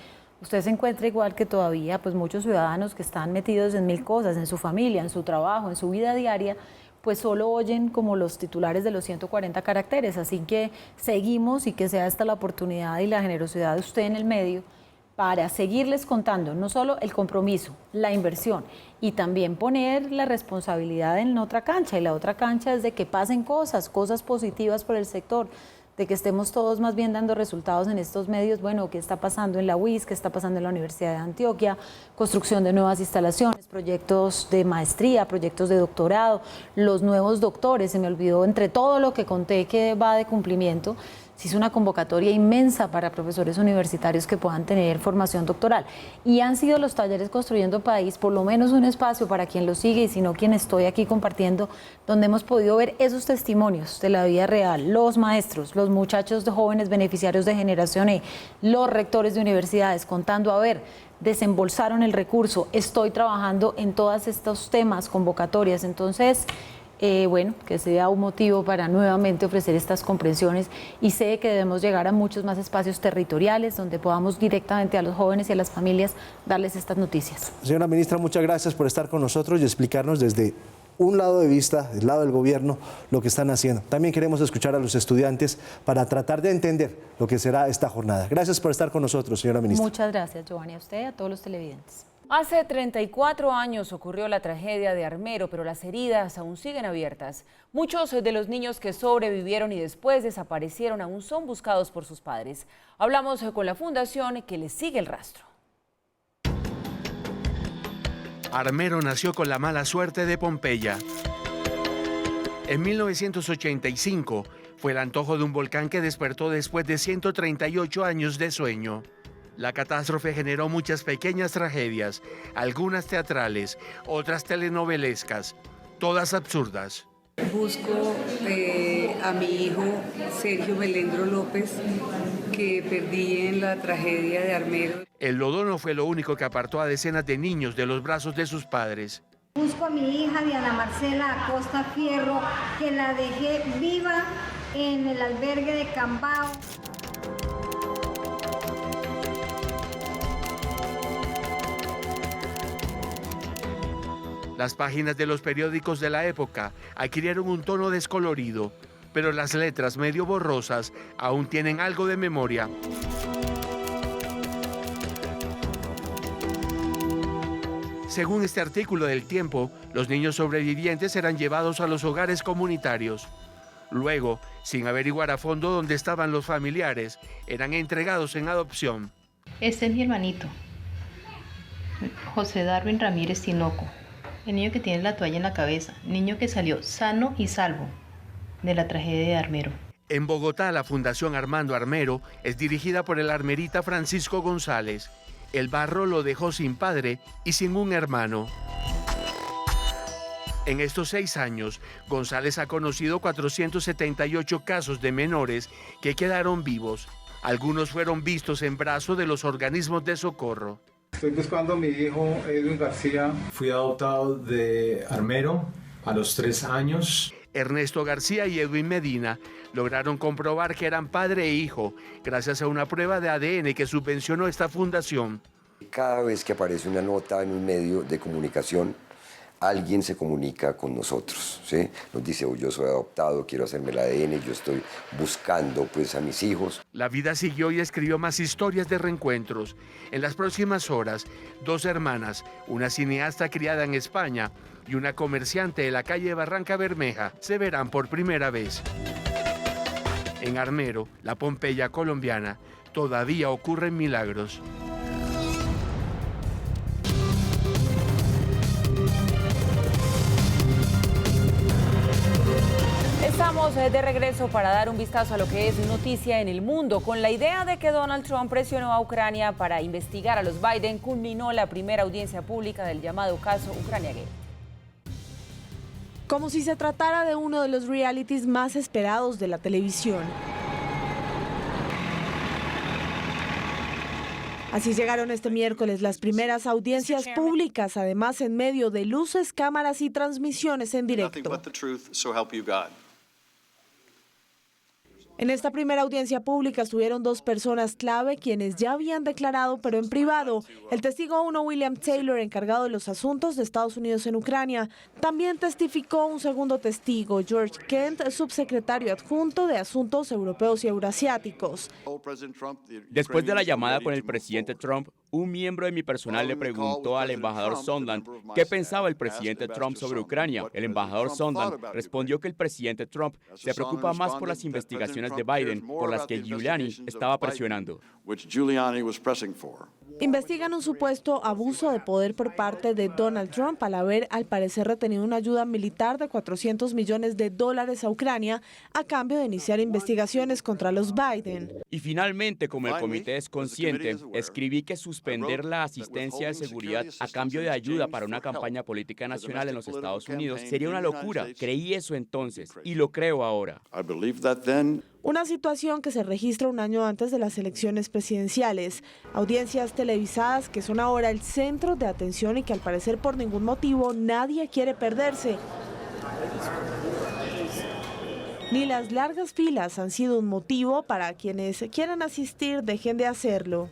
Usted se encuentra igual que todavía pues muchos ciudadanos que están metidos en 1000 cosas, en su familia, en su trabajo, en su vida diaria, pues solo oyen como los titulares de los 140 caracteres. Así que seguimos, y que sea esta la oportunidad y la generosidad de usted en el medio para seguirles contando no solo el compromiso, la inversión, y también poner la responsabilidad en otra cancha. Y la otra cancha es de que pasen cosas positivas por el sector, de que estemos todos más bien dando resultados en estos medios. Bueno, ¿qué está pasando en la UIS? ¿Qué está pasando en la Universidad de Antioquia? Construcción de nuevas instalaciones, proyectos de maestría, proyectos de doctorado, los nuevos doctores. Se me olvidó, entre todo lo que conté que va de cumplimiento, se hizo una convocatoria inmensa para profesores universitarios que puedan tener formación doctoral. Y han sido los talleres Construyendo País, por lo menos un espacio para quien lo sigue y si no, quien estoy aquí compartiendo, donde hemos podido ver esos testimonios de la vida real, los maestros, los muchachos de jóvenes beneficiarios de Generación E, los rectores de universidades contando, a ver, desembolsaron el recurso, estoy trabajando en todos estos temas, convocatorias. Entonces, bueno, que sea un motivo para nuevamente ofrecer estas comprensiones, y sé que debemos llegar a muchos más espacios territoriales donde podamos directamente a los jóvenes y a las familias darles estas noticias. Señora ministra, muchas gracias por estar con nosotros y explicarnos desde un lado de vista, del lado del gobierno, lo que están haciendo. También queremos escuchar a los estudiantes para tratar de entender lo que será esta jornada. Gracias por estar con nosotros, señora ministra. Muchas gracias, Giovanni, a usted y a todos los televidentes. Hace 34 años ocurrió la tragedia de Armero, pero las heridas aún siguen abiertas. Muchos de los niños que sobrevivieron y después desaparecieron aún son buscados por sus padres. Hablamos con la fundación que les sigue el rastro. Armero nació con la mala suerte de Pompeya. En 1985 fue el antojo de un volcán que despertó después de 138 años de sueño. La catástrofe generó muchas pequeñas tragedias, algunas teatrales, otras telenovelescas, todas absurdas. Busco a mi hijo Sergio Melendro López, que perdí en la tragedia de Armero. El lodo no fue lo único que apartó a decenas de niños de los brazos de sus padres. Busco a mi hija Diana Marcela Acosta Fierro, que la dejé viva en el albergue de Cambao. Las páginas de los periódicos de la época adquirieron un tono descolorido, pero las letras medio borrosas aún tienen algo de memoria. Según este artículo del Tiempo, los niños sobrevivientes eran llevados a los hogares comunitarios. Luego, sin averiguar a fondo dónde estaban los familiares, eran entregados en adopción. Este es mi hermanito, José Darwin Ramírez Tinoco. El niño que tiene la toalla en la cabeza, niño que salió sano y salvo de la tragedia de Armero. En Bogotá, la Fundación Armando Armero es dirigida por el armerita Francisco González. El barro lo dejó sin padre y sin un hermano. En estos 6 años, González ha conocido 478 casos de menores que quedaron vivos. Algunos fueron vistos en brazos de los organismos de socorro. Estoy buscando a mi hijo Edwin García. Fui adoptado de Armero a los 3 años. Ernesto García y Edwin Medina lograron comprobar que eran padre e hijo gracias a una prueba de ADN que subvencionó esta fundación. Cada vez que aparece una nota en un medio de comunicación, alguien se comunica con nosotros, ¿sí? Nos dice, oh, yo soy adoptado, quiero hacerme el ADN, yo estoy buscando pues a mis hijos. La vida siguió y escribió más historias de reencuentros. En las próximas horas, 2 hermanas, una cineasta criada en España y una comerciante de la calle Barranca Bermeja, se verán por primera vez. En Armero, la Pompeya colombiana, todavía ocurren milagros. Estamos de regreso para dar un vistazo a lo que es noticia en el mundo. Con la idea de que Donald Trump presionó a Ucrania para investigar a los Biden, culminó la primera audiencia pública del llamado caso Ucrania Gate. Como si se tratara de uno de los realities más esperados de la televisión. Así llegaron este miércoles las primeras audiencias públicas, además en medio de luces, cámaras y transmisiones en directo. En esta primera audiencia pública estuvieron 2 personas clave quienes ya habían declarado, pero en privado. El testigo 1, William Taylor, encargado de los asuntos de Estados Unidos en Ucrania. También testificó un segundo testigo, George Kent, subsecretario adjunto de Asuntos Europeos y Eurasiáticos. Después de la llamada con el presidente Trump, un miembro de mi personal le preguntó al embajador Sondland qué pensaba el presidente Trump sobre Ucrania. El embajador Sondland respondió que el presidente Trump se preocupa más por las investigaciones de Biden, por las que Giuliani estaba presionando. Investigan un supuesto abuso de poder por parte de Donald Trump al haber, al parecer, retenido una ayuda militar de $400 millones a Ucrania a cambio de iniciar investigaciones contra los Biden. Y finalmente, como el comité es consciente, escribí que suspender la asistencia de seguridad a cambio de ayuda para una campaña política nacional en los Estados Unidos sería una locura. Creí eso entonces y lo creo ahora. Una situación que se registra un año antes de las elecciones presidenciales. Audiencias televisadas que son ahora el centro de atención y que al parecer por ningún motivo nadie quiere perderse. Ni las largas filas han sido un motivo para quienes quieran asistir dejen de hacerlo.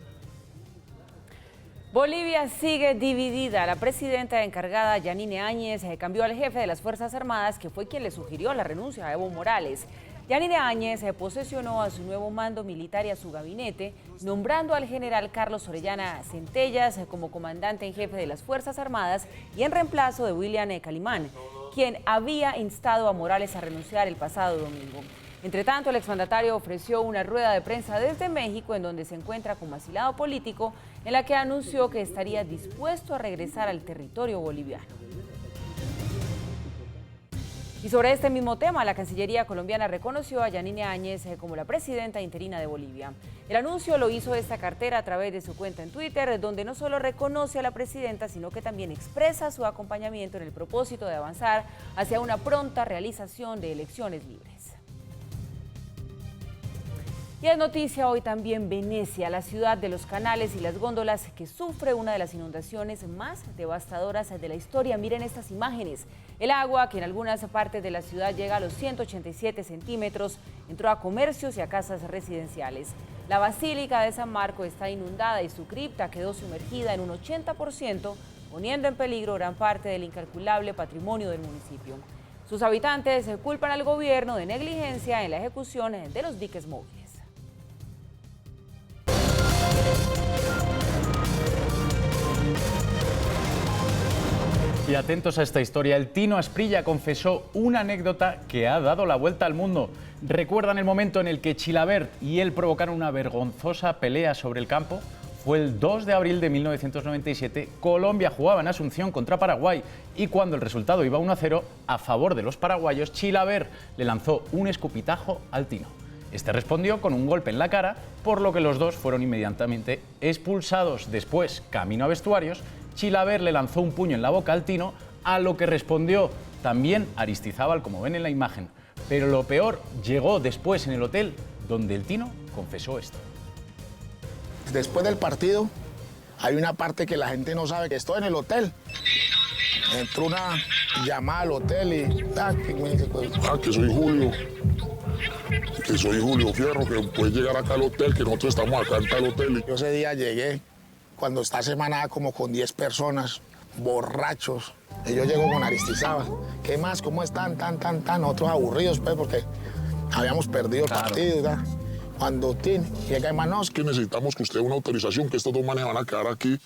Bolivia sigue dividida. La presidenta encargada, Yanine Áñez, cambió al jefe de las Fuerzas Armadas, que fue quien le sugirió la renuncia a Evo Morales. Yanine Áñez posesionó a su nuevo mando militar y a su gabinete, nombrando al general Carlos Orellana Centellas como comandante en jefe de las Fuerzas Armadas y en reemplazo de William Calimán, quien había instado a Morales a renunciar el pasado domingo. Entre tanto, el exmandatario ofreció una rueda de prensa desde México, en donde se encuentra como asilado político, en la que anunció que estaría dispuesto a regresar al territorio boliviano. Y sobre este mismo tema, la Cancillería colombiana reconoció a Yanine Áñez como la presidenta interina de Bolivia. El anuncio lo hizo esta cartera a través de su cuenta en Twitter, donde no solo reconoce a la presidenta, sino que también expresa su acompañamiento en el propósito de avanzar hacia una pronta realización de elecciones libres. Y es noticia hoy también Venecia, la ciudad de los canales y las góndolas, que sufre una de las inundaciones más devastadoras de la historia. Miren estas imágenes. El agua, que en algunas partes de la ciudad llega a los 187 centímetros, entró a comercios y a casas residenciales. La Basílica de San Marco está inundada y su cripta quedó sumergida en un 80%, poniendo en peligro gran parte del incalculable patrimonio del municipio. Sus habitantes culpan al gobierno de negligencia en la ejecución de los diques móviles. Y atentos a esta historia, el Tino Asprilla confesó una anécdota que ha dado la vuelta al mundo. ¿Recuerdan el momento en el que Chilavert y él provocaron una vergonzosa pelea sobre el campo? Fue el 2 de abril de 1997, Colombia jugaba en Asunción contra Paraguay y cuando el resultado iba 1-0 a favor de los paraguayos, Chilavert le lanzó un escupitajo al Tino. Este respondió con un golpe en la cara, por lo que los dos fueron inmediatamente expulsados. Después, camino a vestuarios, Chilavert le lanzó un puño en la boca al Tino, a lo que respondió también Aristizábal, como ven en la imagen. Pero lo peor llegó después en el hotel, donde el Tino confesó esto. Después del partido, hay una parte que la gente no sabe, que estoy en el hotel. Entró una llamada al hotel y me dice, pues, que soy Julio. Que soy Julio Fierro, que puedes llegar acá al hotel, que nosotros estamos acá en tal hotel. Yo ese día llegué, cuando está semanada como con 10 personas, borrachos. Y yo llego con Aristizábal. ¿Qué más? ¿Cómo están? Nosotros aburridos, pues, porque habíamos perdido el partido, ¿verdad? Cuando llega Emanos. Que necesitamos que usted dé una autorización, que estos dos manes van a quedar aquí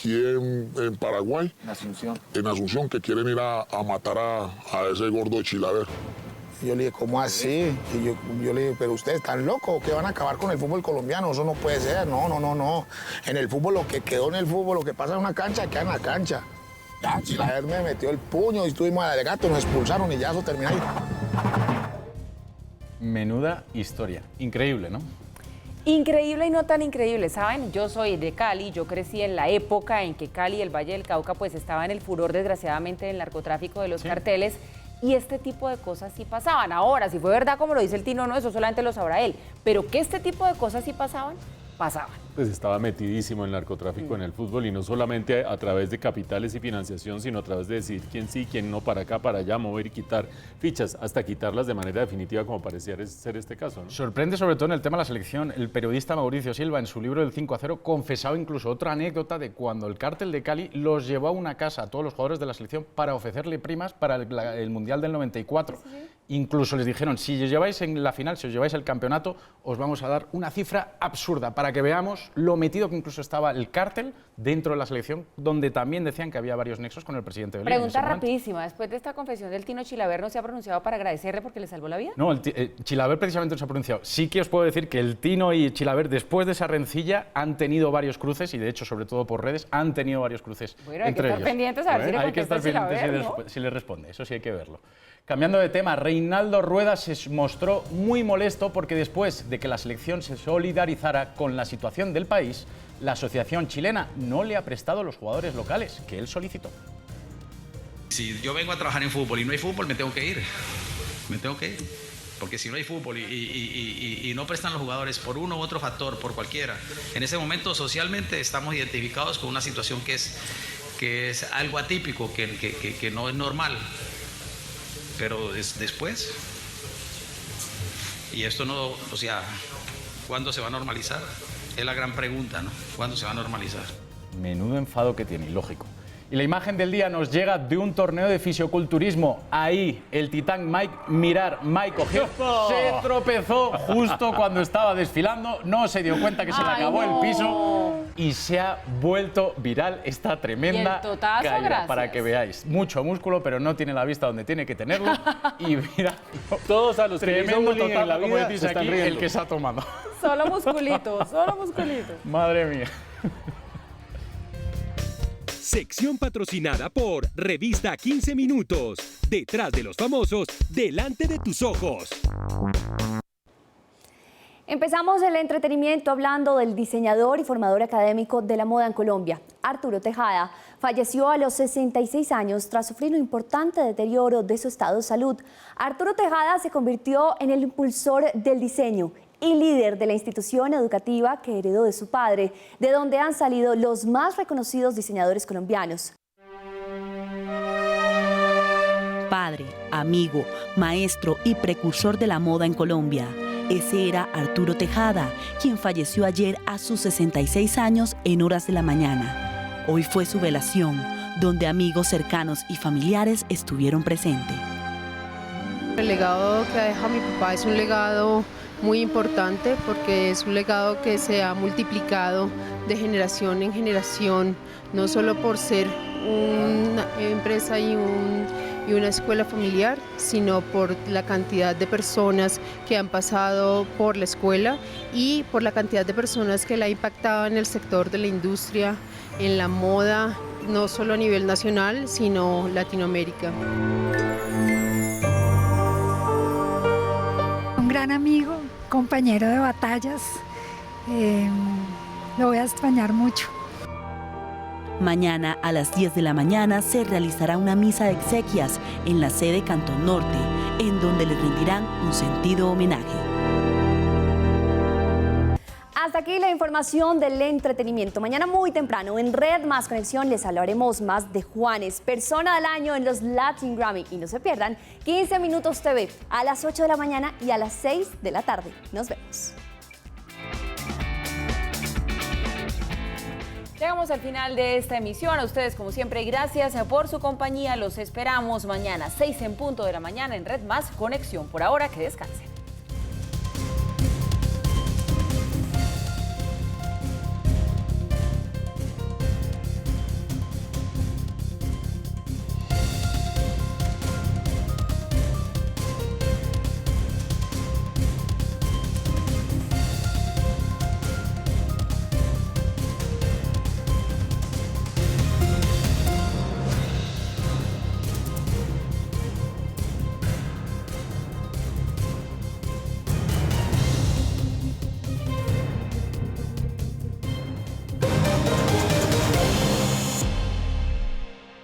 en Paraguay. En Asunción. En Asunción, que quieren ir a matar a ese gordo de Chilavert. Yo le dije, ¿cómo así? Y yo le dije, pero ustedes están locos, que van a acabar con el fútbol colombiano, eso no puede ser, no. En el fútbol, lo que quedó en el fútbol, lo que pasa en una cancha, queda en la cancha. Ya, Chilavert me metió el puño y estuvimos al gato, nos expulsaron y ya eso terminó ahí. Menuda historia, increíble, ¿no? Increíble y no tan increíble, ¿saben? Yo soy de Cali, yo crecí en la época en que Cali y el Valle del Cauca pues estaba en el furor, desgraciadamente, del narcotráfico, de los carteles. Y este tipo de cosas sí pasaban. Ahora, si fue verdad como lo dice el Tino, no, eso solamente lo sabrá él. Pero que este tipo de cosas sí pasaban. Pues estaba metidísimo el narcotráfico en el fútbol y no solamente a través de capitales y financiación, sino a través de decir quién sí, quién no, para acá, para allá, mover y quitar fichas, hasta quitarlas de manera definitiva, como parecía ser este caso, ¿no? Sorprende sobre todo en el tema de la selección. El periodista Mauricio Silva, en su libro del 5-0, confesaba incluso otra anécdota de cuando el cártel de Cali los llevó a una casa a todos los jugadores de la selección para ofrecerle primas para el Mundial del 94. ¿Sí? Incluso les dijeron, si os lleváis en la final, si os lleváis el campeonato, os vamos a dar una cifra absurda para que veamos lo metido que incluso estaba el cártel dentro de la selección, donde también decían que había varios nexos con el presidente de Bolivia. Pregunta rapidísima, después de esta confesión del Tino, ¿Chilavert no se ha pronunciado para agradecerle porque le salvó la vida? No, Chilavert precisamente no se ha pronunciado. Sí que os puedo decir que el Tino y Chilavert, después de esa rencilla, han tenido varios cruces, y de hecho, sobre todo por redes, han tenido varios cruces entre ellos. Hay que estar pendientes a ver si le hay que estar pendientes si le responde, eso sí hay que verlo. Cambiando de tema, Reinaldo Rueda se mostró muy molesto porque después de que la selección se solidarizara con la situación del país, la asociación chilena no le ha prestado los jugadores locales que él solicitó. Si yo vengo a trabajar en fútbol y no hay fútbol, me tengo que ir. Porque si no hay fútbol y no prestan los jugadores por uno u otro factor, por cualquiera, en ese momento socialmente estamos identificados con una situación que es algo atípico, que no es normal. Pero después, y esto no, o sea, ¿cuándo se va a normalizar? es la gran pregunta, ¿no? ¿Cuándo se va a normalizar? Menudo enfado que tiene, lógico. Y la imagen del día nos llega de un torneo de fisioculturismo. Ahí, el titán Mike cogió, se tropezó justo cuando estaba desfilando, no se dio cuenta que se le acabó el piso y se ha vuelto viral esta tremenda caída. Para que veáis, mucho músculo, pero no tiene la vista donde tiene que tenerlo. Y mira, todos a los que le hizo bullying en la vida se están riendo. El que se ha tomado. Solo musculitos, solo musculitos. Madre mía. Sección patrocinada por Revista 15 Minutos. Detrás de los famosos, delante de tus ojos. Empezamos el entretenimiento hablando del diseñador y formador académico de la moda en Colombia. Arturo Tejada falleció a los 66 años tras sufrir un importante deterioro de su estado de salud. Arturo Tejada se convirtió en el impulsor del diseño y líder de la institución educativa que heredó de su padre, de donde han salido los más reconocidos diseñadores colombianos. Padre, amigo, maestro y precursor de la moda en Colombia. Ese era Arturo Tejada, quien falleció ayer a sus 66 años en horas de la mañana. Hoy fue su velación, donde amigos cercanos y familiares estuvieron presentes. El legado que deja mi papá es un legado muy importante porque es un legado que se ha multiplicado de generación en generación, no solo por ser una empresa y una escuela familiar, sino por la cantidad de personas que han pasado por la escuela y por la cantidad de personas que la ha impactado en el sector de la industria, en la moda, no solo a nivel nacional, sino Latinoamérica. Un gran amigo, compañero de batallas, lo voy a extrañar mucho. Mañana a las 10 de la mañana se realizará una misa de exequias en la sede Cantón Norte, en donde le rendirán un sentido homenaje. Hasta aquí la información del entretenimiento. Mañana muy temprano en Red Más Conexión les hablaremos más de Juanes, persona del año en los Latin Grammy. Y no se pierdan 15 Minutos TV a las 8 de la mañana y a las 6 de la tarde. Nos vemos. Llegamos al final de esta emisión. A ustedes, como siempre, gracias por su compañía. Los esperamos mañana, 6 en punto de la mañana en Red Más Conexión. Por ahora, que descansen.